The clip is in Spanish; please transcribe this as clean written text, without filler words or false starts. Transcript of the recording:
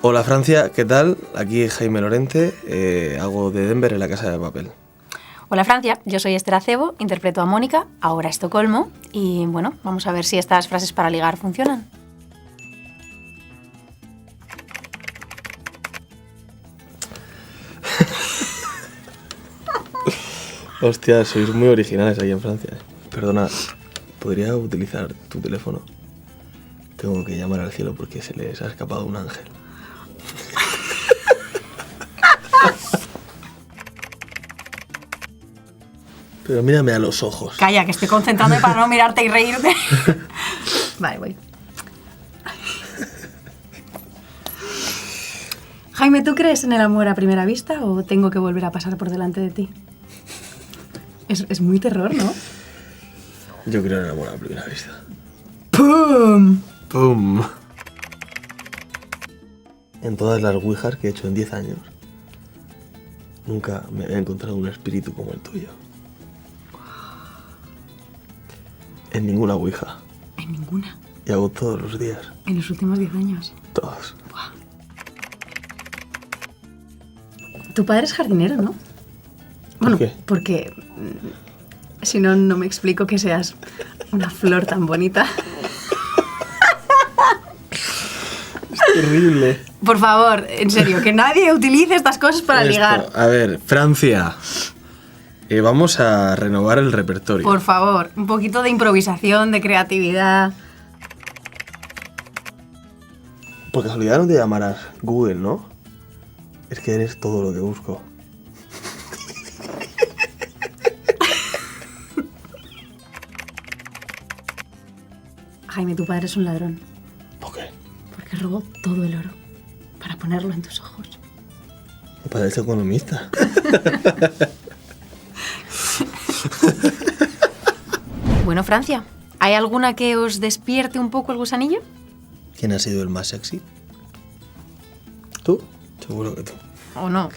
Hola Francia, ¿qué tal? Aquí es Jaime Lorente, hago de Denver en La Casa de Papel. Hola Francia, yo soy Esther Acebo, interpreto a Mónica, ahora Estocolmo, y bueno, vamos a ver si estas frases para ligar funcionan. Hostia, sois muy originales aquí en Francia. Perdona, ¿podría utilizar tu teléfono? Tengo que llamar al cielo porque se les ha escapado un ángel. Pero mírame a los ojos. Calla, que estoy concentrándome para no mirarte y reírte. Vale, voy. Jaime, ¿tú crees en el amor a primera vista o tengo que volver a pasar por delante de ti? Es muy terror, ¿no? Yo creo en el amor a primera vista. ¡Pum! ¡Pum! En todas las ouijas que he hecho en 10 años, nunca me había encontrado un espíritu como el tuyo. En ninguna ouija. En ninguna. Y hago todos los días. En los últimos 10 años. Todos. Buah. Tu padre es jardinero, ¿no? Bueno, ¿Por qué? porque si no, no me explico que seas una flor tan bonita. Terrible. Por favor, en serio, que nadie utilice estas cosas para ligar. A ver, Francia. Vamos a renovar el repertorio. Por favor, un poquito de improvisación, de creatividad. Por casualidad no te llamarás Google, ¿no? Es que eres todo lo que busco. Jaime, tu padre es un ladrón. ¿Por qué? Porque robó todo el oro para ponerlo en tus ojos. Mi padre es economista. Bueno, Francia, ¿hay alguna que os despierte un poco el gusanillo? ¿Quién ha sido el más sexy? ¿Tú? Seguro que tú. ¿O no?